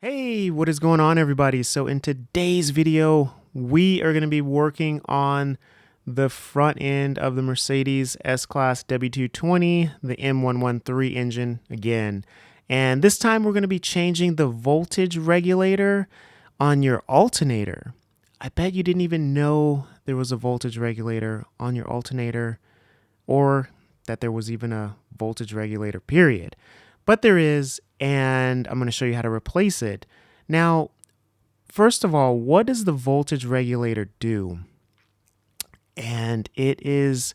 Hey, what is going on, everybody? So in today's video, we are going to be working on the front end of the Mercedes S-Class W220, the M113 engine again. And this time we're going to be changing the voltage regulator on your alternator. I bet you didn't even know there was a voltage regulator on your alternator, or that there was even a voltage regulator, period. But there is, and I'm going to show you how to replace it. Now, first of all, what does the voltage regulator do? And it is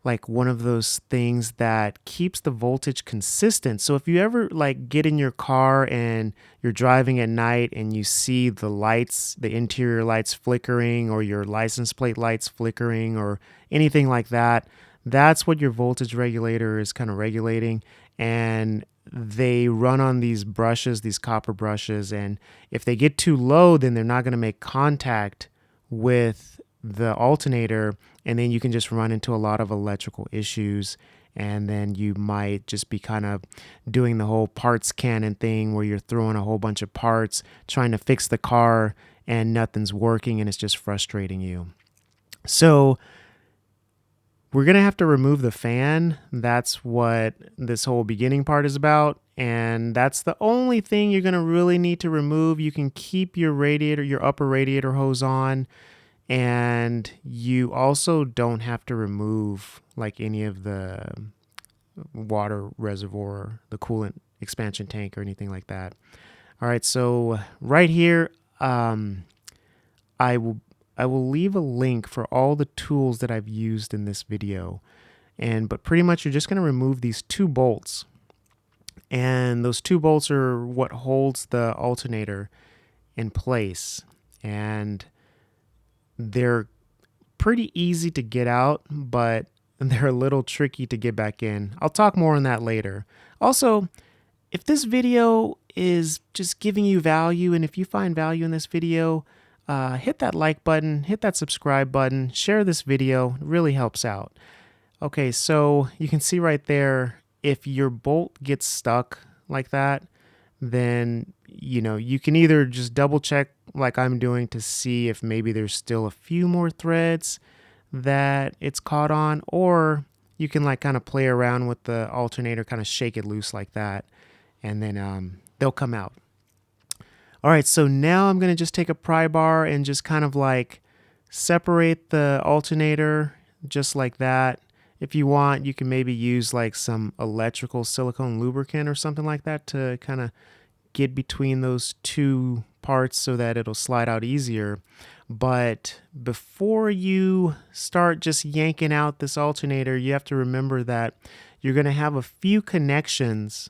like one of those things that keeps the voltage consistent. So if you ever like get in your car and you're driving at night and you see the lights, the interior lights flickering, or your license plate lights flickering, or anything like that, that's what your voltage regulator is kind of regulating. And they run on these brushes, these copper brushes, and if they get too low, then they're not going to make contact with the alternator, and then you can just run into a lot of electrical issues, and then you might just be kind of doing the whole parts cannon thing where you're throwing a whole bunch of parts trying to fix the car and nothing's working and it's just frustrating you. So we're going to have to remove the fan. That's what this whole beginning part is about. And that's the only thing you're going to really need to remove. You can keep your radiator, your upper radiator hose on. And you also don't have to remove like any of the water reservoir, the coolant expansion tank, or anything like that. All right, so right here, I will leave a link for all the tools that I've used in this video. But pretty much you're just going to remove these two bolts. And those two bolts are what holds the alternator in place. And they're pretty easy to get out, but they're a little tricky to get back in. I'll talk more on that later. Also, if this video is just giving you value, and if you find value in this video, hit that like button, hit that subscribe button, share this video. It really helps out. Okay, so you can see right there, if your bolt gets stuck like that, then you can either just double check like I'm doing to see if maybe there's still a few more threads that it's caught on, or you can like kind of play around with the alternator, kind of shake it loose like that, and then they'll come out. All right, so now I'm going to just take a pry bar and just kind of like separate the alternator just like that. If you want, you can maybe use like some electrical silicone lubricant or something like that to kind of get between those two parts so that it'll slide out easier. But before you start just yanking out this alternator, you have to remember that you're going to have a few connections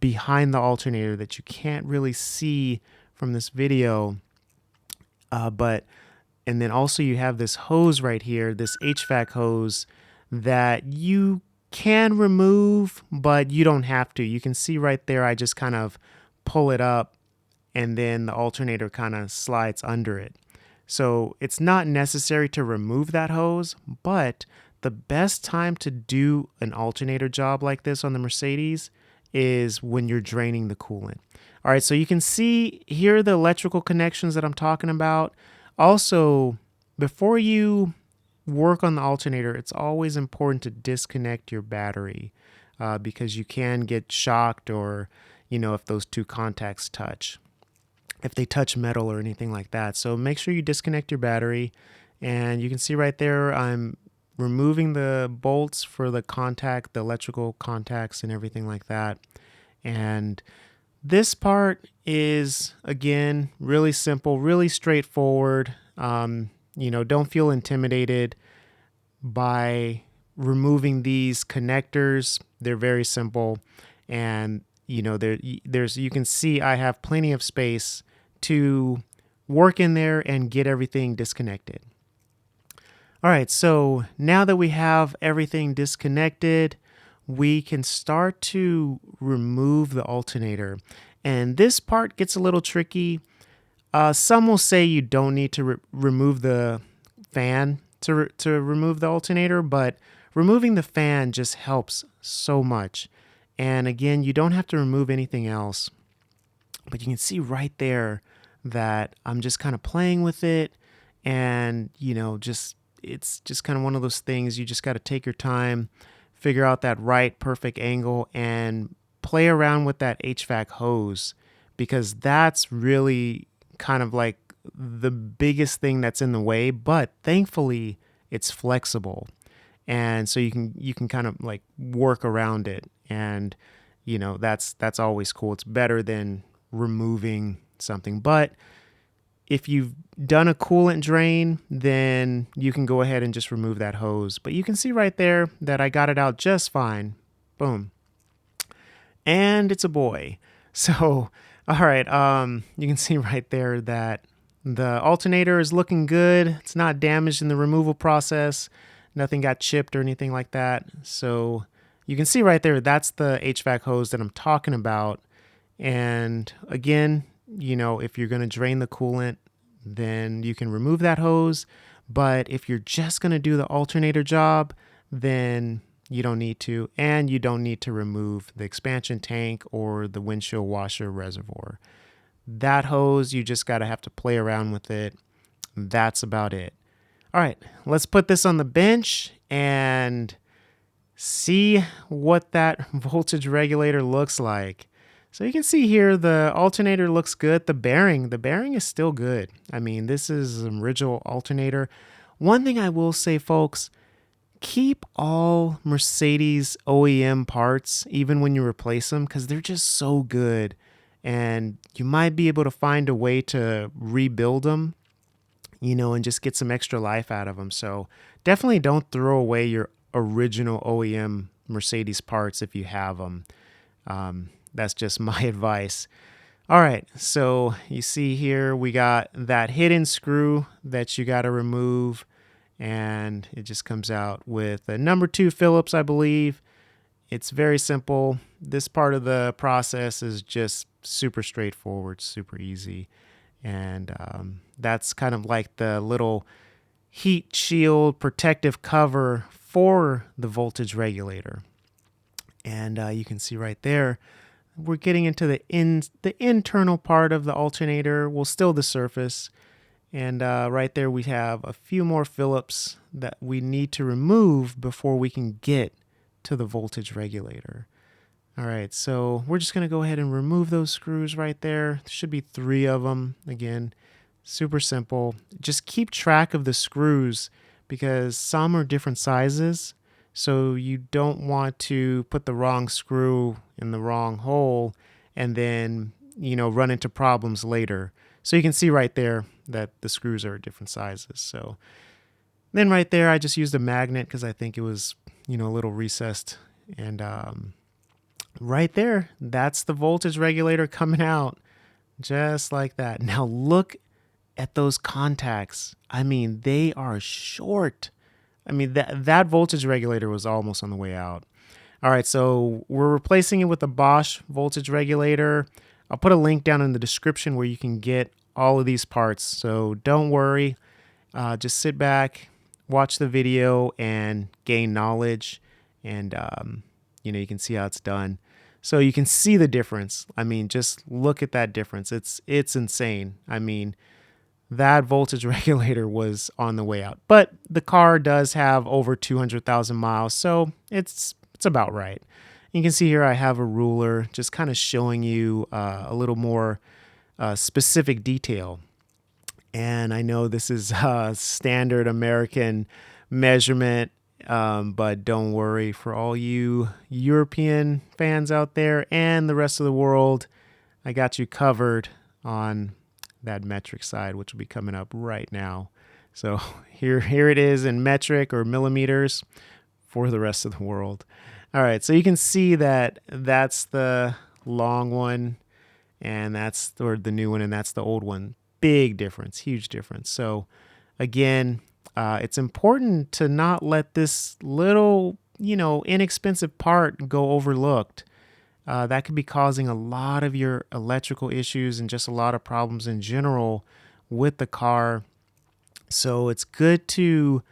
behind the alternator that you can't really see from this video. And then also you have this hose right here, this HVAC hose, that you can remove, but you don't have to. You can see right there, I just kind of pull it up and then the alternator kind of slides under it. So it's not necessary to remove that hose, but the best time to do an alternator job like this on the Mercedes is when you're draining the coolant. All right, so you can see here are the electrical connections that I'm talking about. Also, before you work on the alternator, it's always important to disconnect your battery because you can get shocked, or if those two contacts touch, if they touch metal or anything like that. So make sure you disconnect your battery. And you can see right there, I'm removing the bolts for the contact, the electrical contacts and everything like that. And this part is, again, really simple, really straightforward. Don't feel intimidated by removing these connectors. They're very simple. And you can see I have plenty of space to work in there and get everything disconnected. All right, so now that we have everything disconnected, we can start to remove the alternator. And this part gets a little tricky. Some will say you don't need to remove the fan to remove the alternator, but removing the fan just helps so much. And again, you don't have to remove anything else. But you can see right there that I'm just kind of playing with it, and just it's just kind of one of those things. You just got to take your time, figure out that right perfect angle, and play around with that HVAC hose, because that's really kind of like the biggest thing that's in the way. But thankfully it's flexible, and so you can kind of like work around it, and that's always cool. It's better than removing something. But if you've done a coolant drain, then you can go ahead and just remove that hose. But you can see right there that I got it out just fine. Boom. And it's a boy. So, all right, you can see right there that the alternator is looking good. It's not damaged in the removal process. Nothing got chipped or anything like that. So you can see right there, that's the HVAC hose that I'm talking about. And again, if you're going to drain the coolant, then you can remove that hose. But if you're just going to do the alternator job, then you don't need to. And you don't need to remove the expansion tank or the windshield washer reservoir. That hose, you just got to have to play around with it. That's about it. All right, let's put this on the bench and see what that voltage regulator looks like. So you can see here the alternator looks good. The bearing is still good. I mean, this is an original alternator. One thing I will say, folks, keep all Mercedes OEM parts even when you replace them, because they're just so good. And you might be able to find a way to rebuild them, and just get some extra life out of them. So definitely don't throw away your original OEM Mercedes parts if you have them. That's just my advice. All right, so you see here we got that hidden screw that you got to remove, and it just comes out with a number 2 Phillips, I believe. It's very simple. This part of the process is just super straightforward, super easy. And that's kind of like the little heat shield protective cover for the voltage regulator. And you can see right there, we're getting into the internal part of the alternator. Well, still the surface. And right there we have a few more Phillips that we need to remove before we can get to the voltage regulator. All right, so we're just going to go ahead and remove those screws right there. There should be 3 of them. Again, super simple. Just keep track of the screws, because some are different sizes. So you don't want to put the wrong screw in the wrong hole and then, run into problems later. So you can see right there that the screws are different sizes. So then right there, I just used a magnet because I think it was, a little recessed. And right there, that's the voltage regulator coming out just like that. Now look at those contacts. I mean, they are short. I mean, that voltage regulator was almost on the way out. All right, so we're replacing it with a Bosch voltage regulator. I'll put a link down in the description where you can get all of these parts. So don't worry. Just sit back, watch the video, and gain knowledge. And, you can see how it's done. So you can see the difference. I mean, just look at that difference. It's insane. I mean, that voltage regulator was on the way out. But the car does have over 200,000 miles, so it's about right. You can see here I have a ruler just kind of showing you a little more specific detail. And I know this is standard American measurement, but don't worry, for all you European fans out there and the rest of the world, I got you covered on that metric side, which will be coming up right now. So here it is in metric or millimeters for the rest of the world. All right, so you can see that that's the long one, and that's the new one, and that's the old one. Big difference, huge difference. So again, it's important to not let this little, inexpensive part go overlooked. That could be causing a lot of your electrical issues and just a lot of problems in general with the car. So it's good to,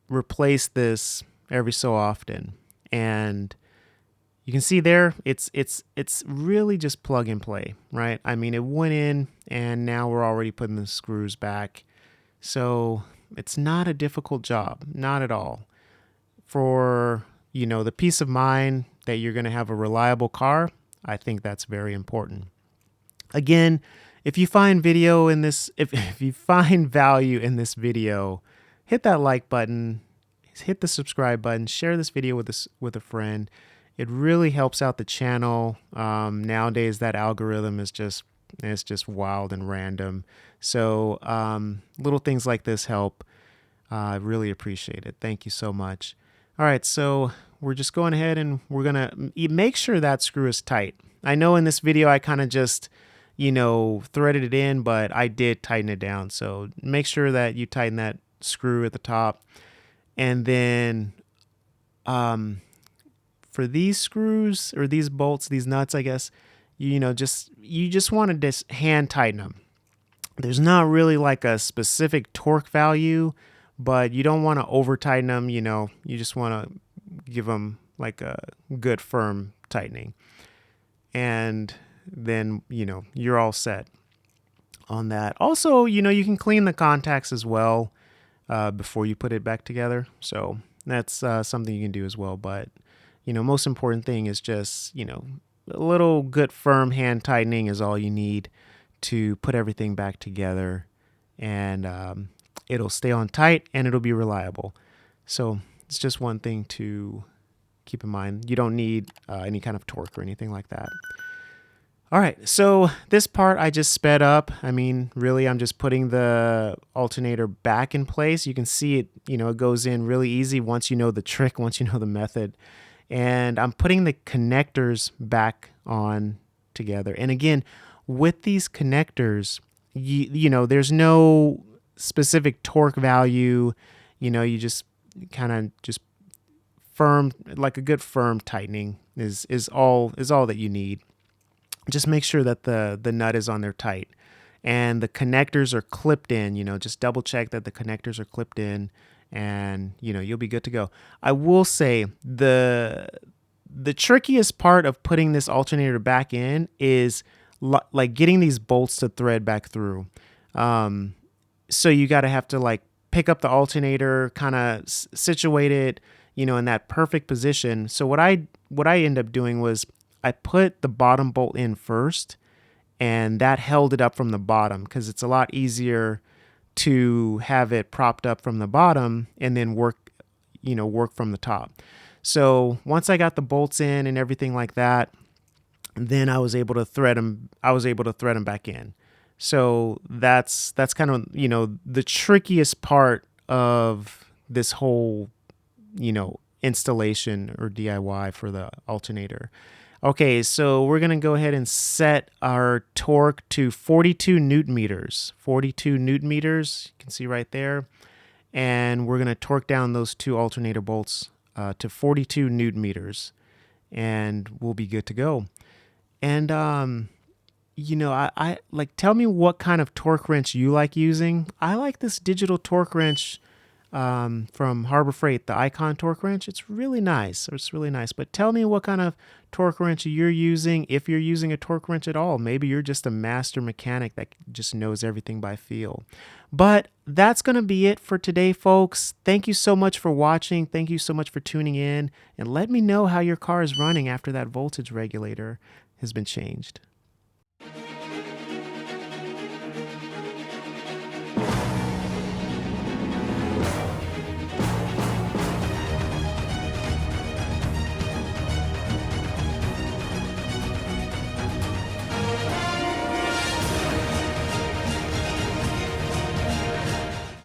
replace this every so often. And You can see there, it's really just plug and play, right? I mean, it went in and now we're already putting the screws back. So it's not a difficult job, not at all. For, the peace of mind that you're going to have a reliable car, I think that's very important. Again, if you find video in this, if you find value in this video, hit that like button, hit the subscribe button, share this video with a friend. It really helps out the channel. Nowadays, that algorithm is just wild and random. So little things like this help. I really appreciate it. Thank you so much. All right, so we're just going ahead and we're gonna make sure that screw is tight. I know in this video I kind of just, threaded it in, but I did tighten it down. So make sure that you tighten that screw at the top. And then for these screws or these bolts, these nuts, I guess, you just want to just hand tighten them. There's not really like a specific torque value, but you don't want to over tighten them. You just want to give them like a good firm tightening. And then, you're all set on that. Also, you can clean the contacts as well before you put it back together. So that's something you can do as well. But, most important thing is just, a little good firm hand tightening is all you need to put everything back together. And it'll stay on tight and it'll be reliable. So it's just one thing to keep in mind. You don't need any kind of torque or anything like that. All right, so this part I just sped up. I mean, really, I'm just putting the alternator back in place. You can see it, it goes in really easy once you know the trick, once you know the method. And I'm putting the connectors back on together. And again, with these connectors, there's no specific torque value. You just kind of just firm, like a good firm tightening is all that you need. Just make sure that the nut is on there tight and the connectors are clipped in. Just double check that the connectors are clipped in, and you'll be good to go. I will say the trickiest part of putting this alternator back in is like getting these bolts to thread back through. So you got to have to like pick up the alternator, kind of situate it, in that perfect position. So what I ended up doing was I put the bottom bolt in first, and that held it up from the bottom because it's a lot easier to have it propped up from the bottom and then work from the top. So once I got the bolts in and everything like that, then I was able to thread them. Back in. So that's kind of the trickiest part of this whole installation or DIY for the alternator. Okay, so we're going to go ahead and set our torque to 42 newton meters. 42 newton meters, you can see right there. And we're going to torque down those two alternator bolts to 42 newton meters. And we'll be good to go. And, I like, tell me what kind of torque wrench you like using. I like this digital torque wrench from Harbor Freight, the Icon torque wrench. It's really nice. But tell me what kind of torque wrench you're using, if you're using a torque wrench at all. Maybe you're just a master mechanic that just knows everything by feel. But that's going to be it for today, folks. Thank you so much for watching. Thank you so much for tuning in. And let me know how your car is running after that voltage regulator has been changed.